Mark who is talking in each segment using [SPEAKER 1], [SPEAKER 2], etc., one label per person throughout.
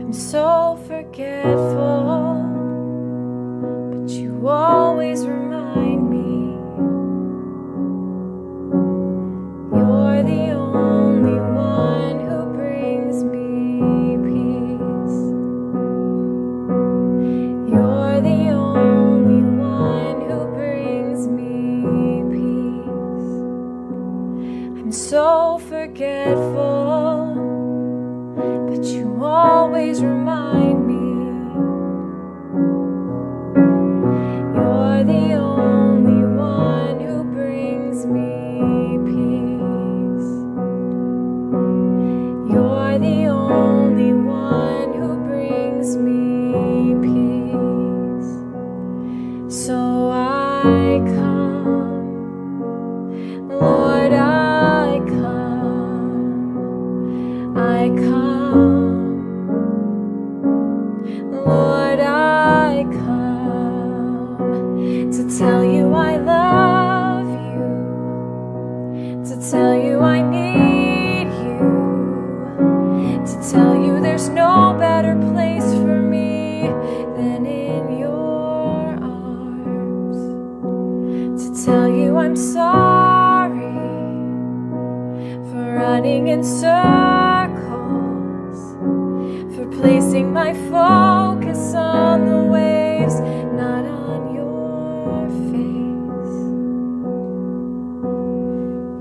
[SPEAKER 1] I'm so forgetful, but you always remind me you're the only one who brings me peace. You're the only one who brings me peace. I'm so forgetful, but you always remind me you're the only one who brings me peace. You're the only one who brings me peace. So I come, Lord, I come, I come. Lord, I come to tell you I love you, to tell you I need you, to tell you there's no better place for me than in your arms, to tell you I'm sorry for running in circles, for placing my focus on the waves, not on your face.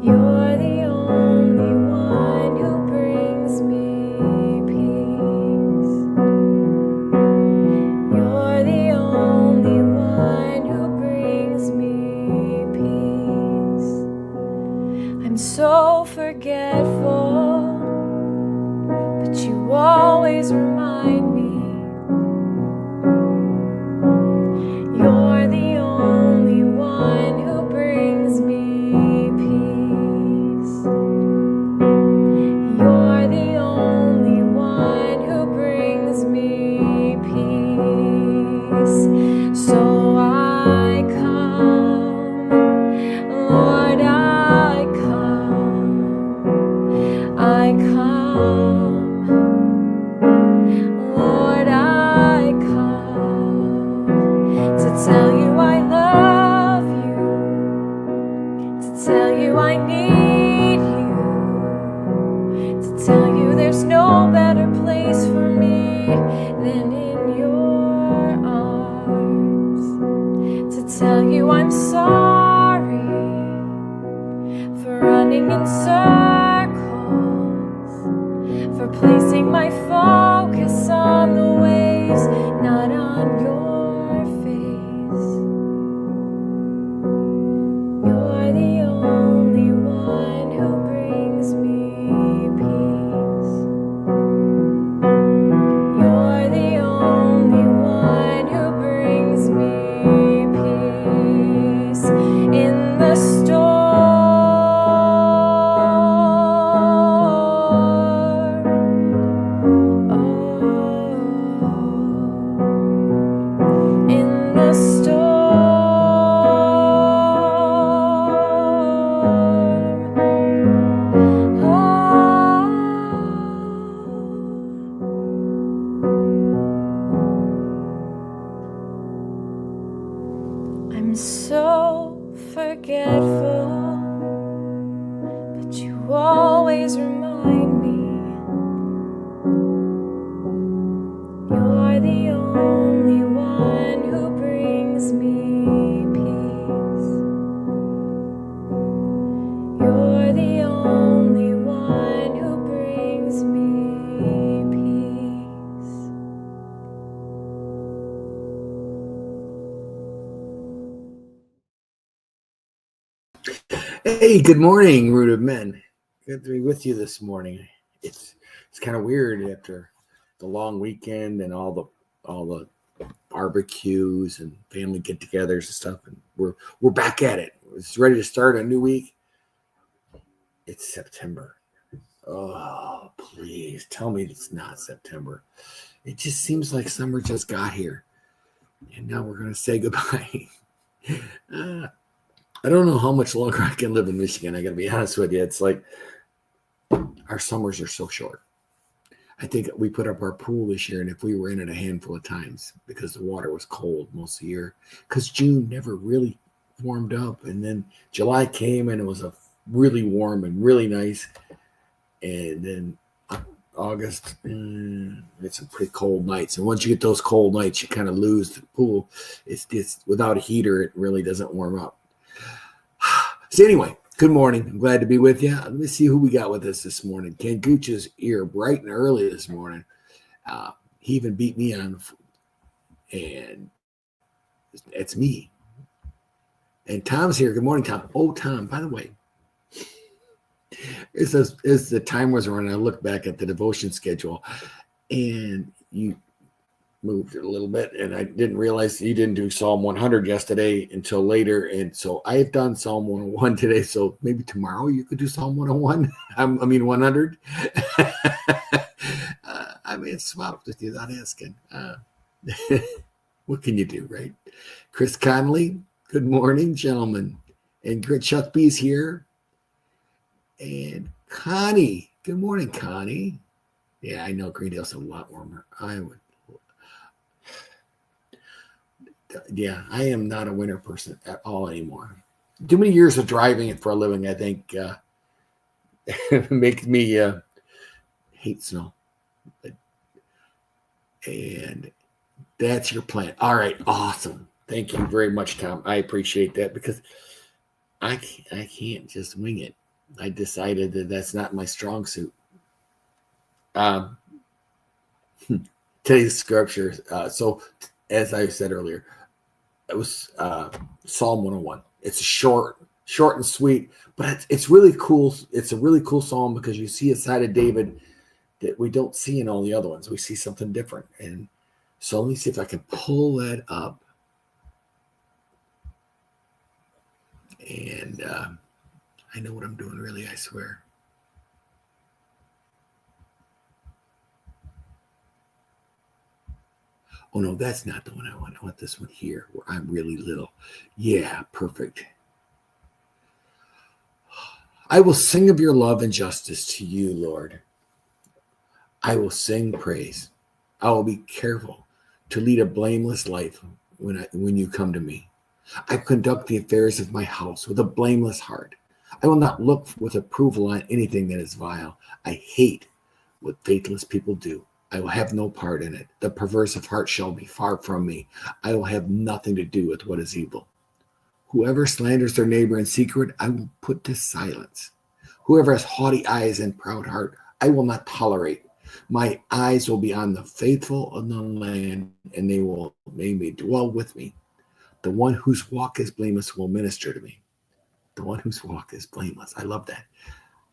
[SPEAKER 1] You're the only one who brings me peace. You're the only one who brings me peace. I'm so forgetful, but you always remind me you're the only one who brings me peace. You're the only one who brings me peace. So I come, Lord, I come, I come. Lord, I come to tell you I love you, to tell you I need you, to tell you there's no better place for me than in your arms, to tell you I'm sorry for running in circles, for placing my focus on the waves, not on your face. You're the only one who brings me peace. You're the only one who brings me peace in the storm. In the storm. I'm so forgetful, but you always remind me you're the only one who brings me peace. You're the only one who brings me peace.
[SPEAKER 2] Hey, good morning, Root of Men. Good to be with you this morning. It's kind of weird after the long weekend and all the barbecues and family get-togethers and stuff, and we're back at it. It's ready to start a new week. It's September. Oh, please tell me it's not September. It just seems like summer just got here, and now we're gonna say goodbye. I don't know how much longer I can live in Michigan. I got to be honest with you. It's like our summers are so short. I think we put up our pool this year, and if we were in it a handful of times because the water was cold most of the year, because June never really warmed up, and then July came and it was a really warm and really nice, and then August, it's some pretty cold nights, and once you get those cold nights, you kind of lose the pool. It's without a heater, it really doesn't warm up. So anyway, good morning. I'm glad to be with you. Let me see who we got with us this morning. Ken Gooch is here bright and early this morning. He even beat me on, and it's me. And Tom's here. Good morning, Tom. Oh, Tom, by the way, as the time was running, I looked back at the devotion schedule, and you moved it a little bit, and I didn't realize you didn't do Psalm 100 yesterday until later, and so I have done Psalm 101 today, so maybe tomorrow you could do Psalm 101. I mean 100. I may have swapped with you without asking. What can you do, right? Chris Conley, good morning, gentlemen. And Chuck B's here. And Connie, good morning, Connie. Yeah, I know Greendale's a lot warmer. I am not a winter person at all anymore. Too many years of driving it for a living, I think, makes me hate snow. And that's your plan. All right, awesome. Thank you very much, Tom. I appreciate that because I can't just wing it. I decided that that's not my strong suit. Today's scripture. So, as I said earlier, it was Psalm 101. It's short and sweet, but it's really cool. It's a really cool psalm because you see a side of David that we don't see in all the other ones. We see something different. And so let me see if I can pull that up. And I know what I'm doing, really, I swear. Oh, no, that's not the one I want. I want this one here where I'm really little. Yeah, perfect. I will sing of your love and justice to you, Lord. I will sing praise. I will be careful to lead a blameless life when you come to me. I conduct the affairs of my house with a blameless heart. I will not look with approval on anything that is vile. I hate what faithless people do. I will have no part in it. The perverse of heart shall be far from me. I will have nothing to do with what is evil. Whoever slanders their neighbor in secret, I will put to silence. Whoever has haughty eyes and proud heart, I will not tolerate. My eyes will be on the faithful of the land, and they may dwell with me. The one whose walk is blameless will minister to me. The one whose walk is blameless. I love that.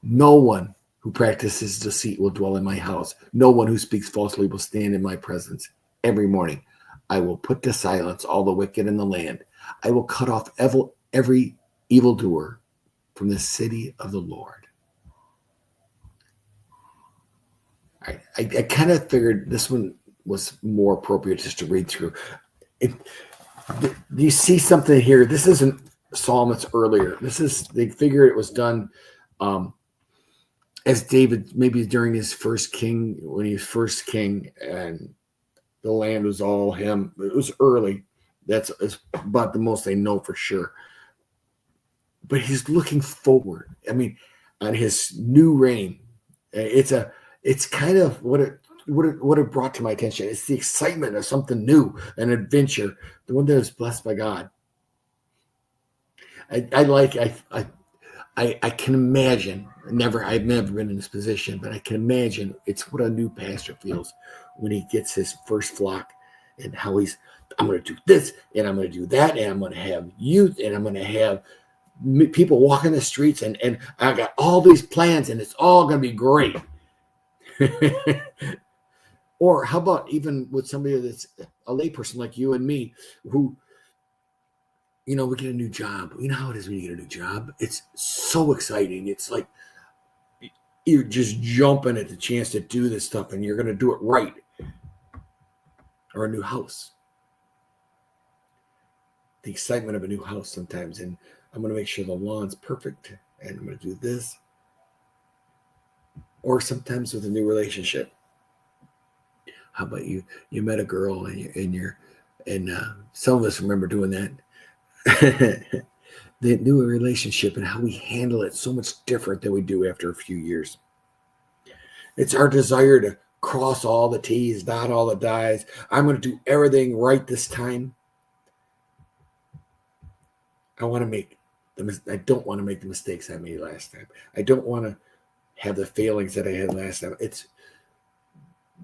[SPEAKER 2] No one who practices deceit will dwell in my house. No one who speaks falsely will stand in my presence. Every morning I will put to silence all the wicked in the land. I will cut off every evildoer from the city of the Lord. I kind of figured this one was more appropriate just to read through. You see something here. This isn't Psalm, it's earlier. They figure it was done as David, maybe during his when he was first king, and the land was all him. It was early. That's about the most they know for sure. But he's looking forward. I mean, on his new reign. It's kind of what it brought to my attention. It's the excitement of something new, an adventure, the one that is blessed by God. I can imagine. I've never been in this position, but I can imagine it's what a new pastor feels when he gets his first flock, and how I'm going to do this, and I'm going to do that, and I'm going to have youth, and I'm going to have people walking the streets, and I got all these plans, and it's all going to be great. Or how about even with somebody that's a layperson like you and me, who, we get a new job. You know how it is when you get a new job? It's so exciting. It's like you're just jumping at the chance to do this stuff, and you're going to do it right. Or a new house. The excitement of a new house sometimes. And I'm going to make sure the lawn's perfect, and I'm going to do this. Or sometimes with a new relationship. How about you? You met a girl, and some of us remember doing that. The new relationship and how we handle it so much different than we do after a few years. It's our desire to cross all the T's, dot all the I's. I'm going to do everything right this time. I don't want to make the mistakes I made last time. I don't want to have the failings that I had last time.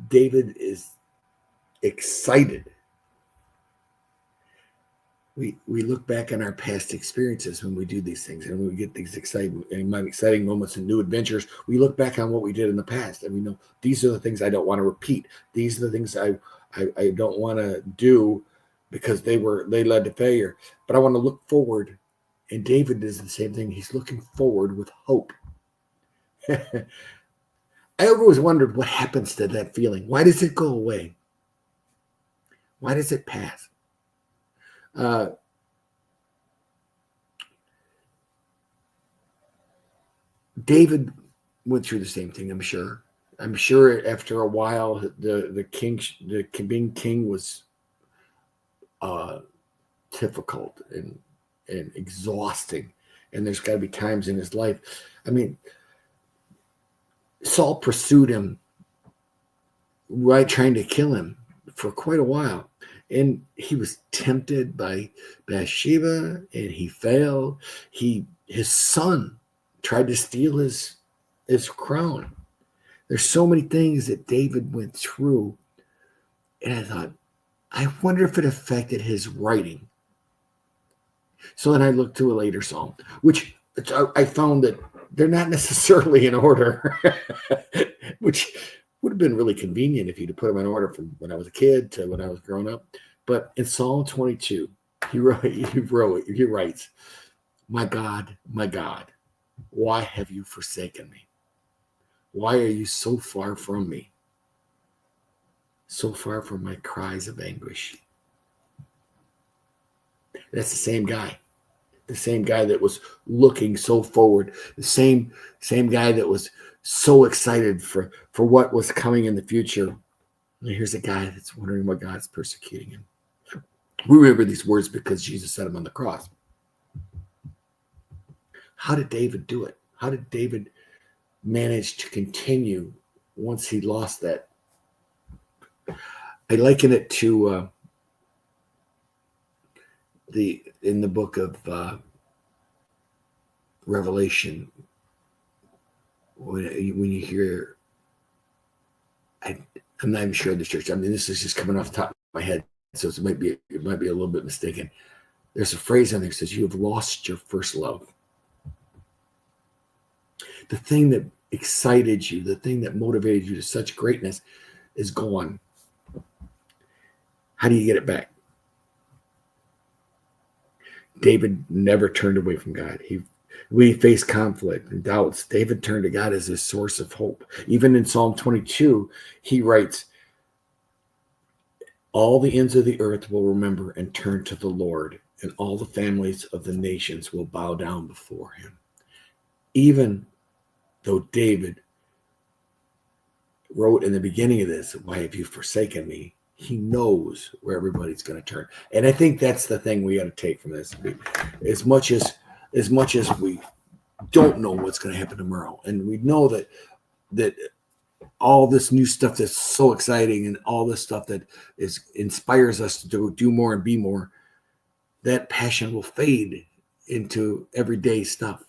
[SPEAKER 2] David is excited. We look back on our past experiences when we do these things, and we get these exciting moments and new adventures. We look back on what we did in the past, and we know these are the things I don't want to repeat. These are the things I don't want to do because they led to failure. But I want to look forward, and David does the same thing. He's looking forward with hope. I always wondered what happens to that feeling. Why does it go away? Why does it pass? David went through the same thing, I'm sure. I'm sure after a while, the being king was difficult and exhausting. And there's got to be times in his life. I mean, Saul pursued him, right, trying to kill him for quite a while. And he was tempted by Bathsheba, and he failed. His son tried to steal his crown. There's so many things that David went through. And I thought, I wonder if it affected his writing. So then I looked to a later psalm, which I found that they're not necessarily in order, which would have been really convenient if you'd put them in order from when I was a kid to when I was growing up. But in Psalm 22, he writes, my God, why have you forsaken me? Why are you so far from me? So far from my cries of anguish. That's the same guy. The same guy that was looking so forward. The same guy that was so excited for what was coming in the future. And here's a guy that's wondering why God's persecuting him. We remember these words because Jesus said them on the cross. How did David do it? How did David manage to continue once he lost that? I liken it to in the book of Revelation, when you hear, I'm not even sure of the church. I mean, this is just coming off the top of my head, so it might be a little bit mistaken. There's a phrase on there that says, "You have lost your first love." The thing that excited you, the thing that motivated you to such greatness, is gone. How do you get it back? David never turned away from God. When he faced conflict and doubts, David turned to God as his source of hope. Even in Psalm 22, he writes, all the ends of the earth will remember and turn to the Lord, and all the families of the nations will bow down before him. Even though David wrote in the beginning of this, why have you forsaken me? He knows where everybody's going to turn. And I think that's the thing we got to take from this. As much as we don't know what's going to happen tomorrow, and we know that all this new stuff that's so exciting and all this stuff that inspires us to do more and be more, that passion will fade into everyday stuff.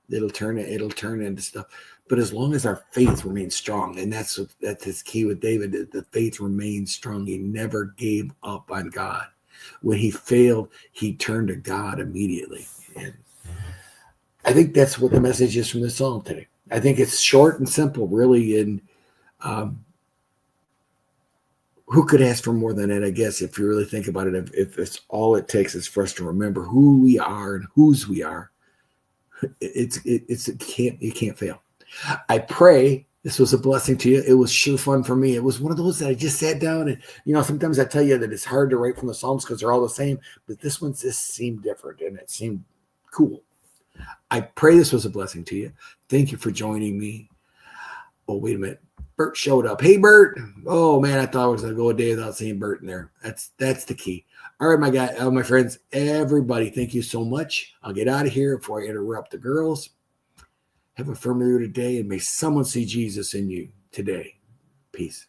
[SPEAKER 2] It'll turn into stuff. But as long as our faith remains strong, and that's his key with David, the faith remains strong. He never gave up on God. When he failed, he turned to God immediately. And I think that's what the message is from the psalm today. I think it's short and simple, really. And who could ask for more than that, I guess, if you really think about it, if it's all it takes is for us to remember who we are and whose we are. You can't fail. I pray this was a blessing to you. It was sure fun for me. It was one of those that I just sat down and, sometimes I tell you that it's hard to write from the Psalms because they're all the same, but this one just seemed different, and it seemed Cool. I pray this was a blessing to you. Thank you for joining me. Oh, wait a minute. Bert showed up. Hey, Bert. Oh, man, I thought I was going to go a day without seeing Bert in there. That's the key. All right, my friends, everybody, thank you so much. I'll get out of here before I interrupt the girls. Have a familiar today, and may someone see Jesus in you today. Peace.